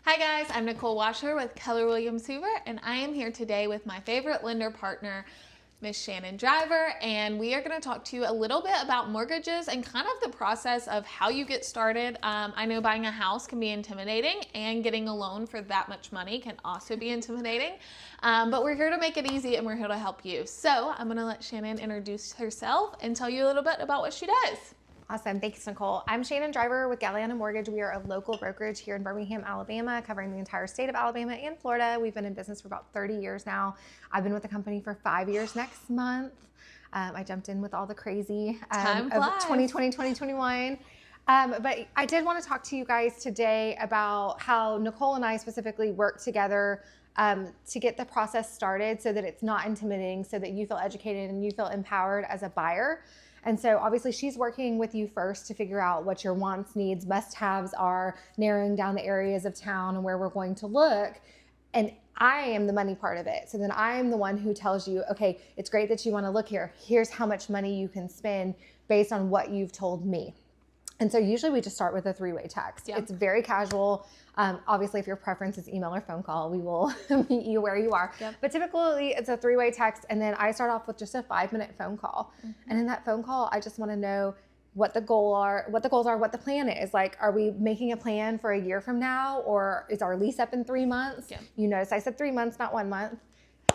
Hi guys, I'm Nicole Washer with Keller Williams Hoover, and I am here today with my favorite lender partner, Miss Shannon Driver, and we are going to talk to you a little bit about mortgages and kind of the process of how you get started. I know buying a house can be intimidating, and getting a loan for that much money can also be intimidating, but we're here to make it easy and we're here to help you. So I'm going to let Shannon introduce herself and tell you a little bit about what she does. Awesome. Thanks, Nicole. I'm Shannon Driver with Galliana Mortgage. We are a local brokerage here in Birmingham, Alabama, covering the entire state of Alabama and Florida. We've been in business for about 30 years now. I've been with the company for 5 years next month. I jumped in with all the crazy Time of flies. 2020, 2021. But I did want to talk to you guys today about how Nicole and I specifically work together to get the process started so that it's not intimidating, so that you feel educated and you feel empowered as a buyer. And so obviously she's working with you first to figure out what your wants, needs, must-haves are, narrowing down the areas of town and where we're going to look. And I am the money part of it. So then I'm the one who tells you, okay, it's great that you want to look here. Here's how much money you can spend based on what you've told me. And so usually we just start with a three-way text. Yep. It's very casual. Obviously, if your preference is email or phone call, we will meet you where you are. Yep. But typically it's a three-way text, and then I start off with just a 5-minute phone call. Mm-hmm. And in that phone call, I just want to know what the goals are, what the plan is. Like, are we making a plan for a year from now, or is our lease up in 3 months? Yep. You notice I said 3 months, not 1 month.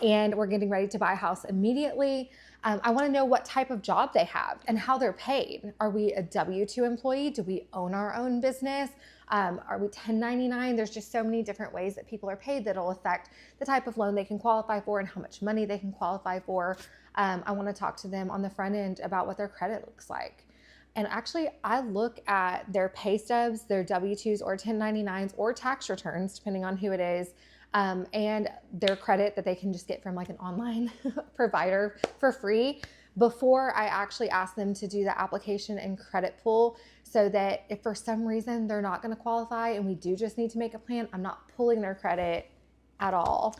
And we're getting ready to buy a house immediately. I want to know what type of job they have and how they're paid. Are we a W-2 employee? Do we own our own business? Are we 1099? There's just so many different ways that people are paid that'll affect the type of loan they can qualify for and how much money they can qualify for. I want to talk to them on the front end about what their credit looks like. And actually, I look at their pay stubs, their W-2s or 1099s or tax returns, depending on who it is, and their credit that they can just get from like an online provider for free before I actually ask them to do the application and credit pull, so that if for some reason they're not going to qualify and we do just need to make a plan, I'm not pulling their credit at all.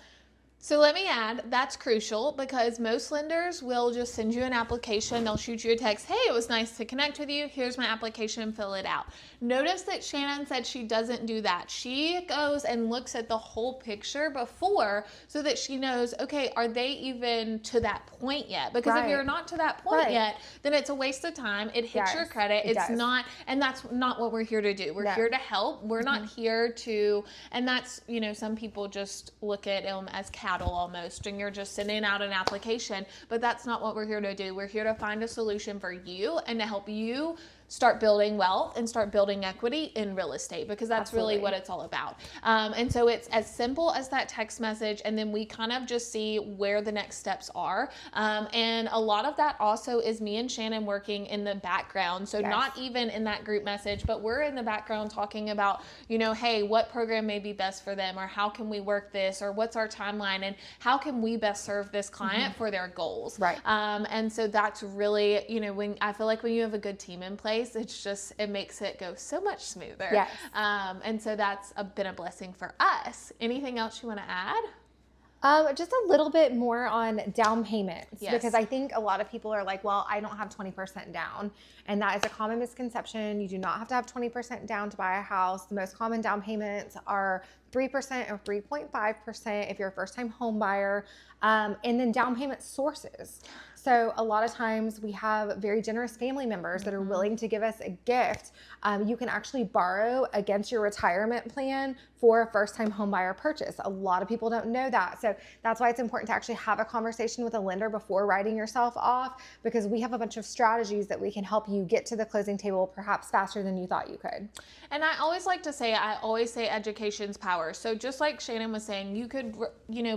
So let me add, that's crucial because most lenders will just send you an application. They'll shoot you a text. Hey, it was nice to connect with you. Here's my application, fill it out. Notice that Shannon said she doesn't do that. She goes and looks at the whole picture before so that she knows, okay, are they even to that point yet? Because if you're not to that point yet, then it's a waste of time. It hits your credit. It's not, and that's not what we're here to do. We're here to help. We're not here to, and that's, some people just look at them as cattle almost, and you're just sending out an application, but that's not what we're here to do. We're here to find a solution for you and to help you start building wealth and start building equity in real estate, because that's really what it's all about. And so it's as simple as that text message, and then we kind of just see where the next steps are. And a lot of that also is me and Shannon working in the background. So not even in that group message, but we're in the background talking about, hey, what program may be best for them, or how can we work this, or what's our timeline, and how can we best serve this client for their goals. Right. And so that's really, when I feel like when you have a good team in place, it makes it go so much smoother. Yes. And so that's been a blessing for us. Anything else you want to add? Just a little bit more on down payments, because I think a lot of people are like, well, I don't have 20% down. And that is a common misconception. You do not have to have 20% down to buy a house. The most common down payments are 3% or 3.5% if you're a first-time home buyer. And then down payment sources. So a lot of times we have very generous family members that are willing to give us a gift. You can actually borrow against your retirement plan for a first-time home buyer purchase. A lot of people don't know that. So that's why it's important to actually have a conversation with a lender before writing yourself off, because we have a bunch of strategies that we can help you get to the closing table perhaps faster than you thought you could. And I always say education's power. So just like Shannon was saying, you could,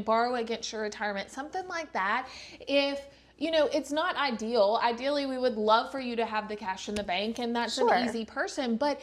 borrow against your retirement, something like that. If it's not ideal. Ideally, we would love for you to have the cash in the bank, and that's an easy person. But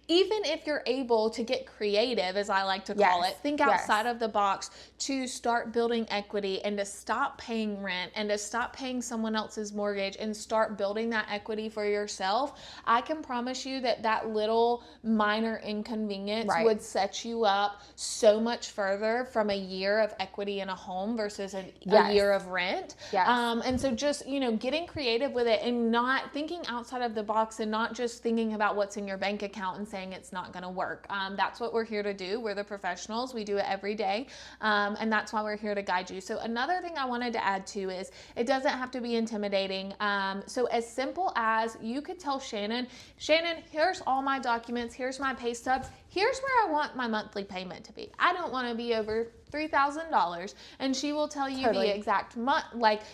even if you're able to get creative, as I like to call it, think outside of the box to start building equity and to stop paying rent and to stop paying someone else's mortgage and start building that equity for yourself, I can promise you that little minor inconvenience would set you up so much further from a year of equity in a home versus a year of rent. And so just, getting creative with it and not thinking outside of the box and not just thinking about what's in your bank account and saying it's not going to work. That's what we're here to do. We're the professionals. We do it every day. And that's why we're here to guide you. So another thing I wanted to add too is it doesn't have to be intimidating. So as simple as you could tell Shannon, here's all my documents. Here's my pay stubs. Here's where I want my monthly payment to be. I don't want to be over $3,000, and she will tell you the exact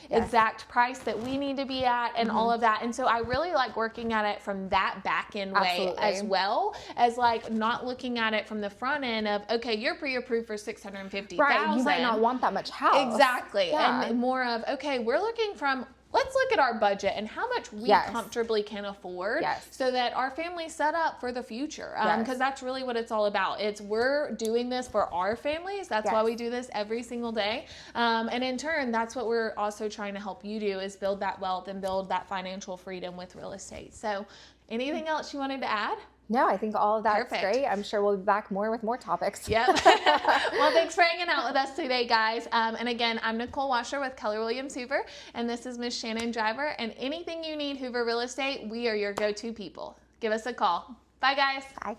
exact price that we need to be at and all of that. And so I really like working at it from that back end way as well as like not looking at it from the front end of, okay, you're pre-approved for $650,000. Right, you might not want that much house. Exactly. And more of, okay, we're looking from, let's look at our budget and how much we comfortably can afford so that our family's set up for the future. Because that's really what it's all about. We're doing this for our families. That's why we do this every single day. And in turn, that's what we're also trying to help you do is build that wealth and build that financial freedom with real estate. So anything else you wanted to add? No, I think all of that's great. I'm sure we'll be back with more topics. Yep. Well, thanks for hanging out with us today, guys. And again, I'm Nicole Washer with Keller Williams Hoover, and this is Miss Shannon Driver. And anything you need Hoover Real Estate, we are your go-to people. Give us a call. Bye, guys. Bye.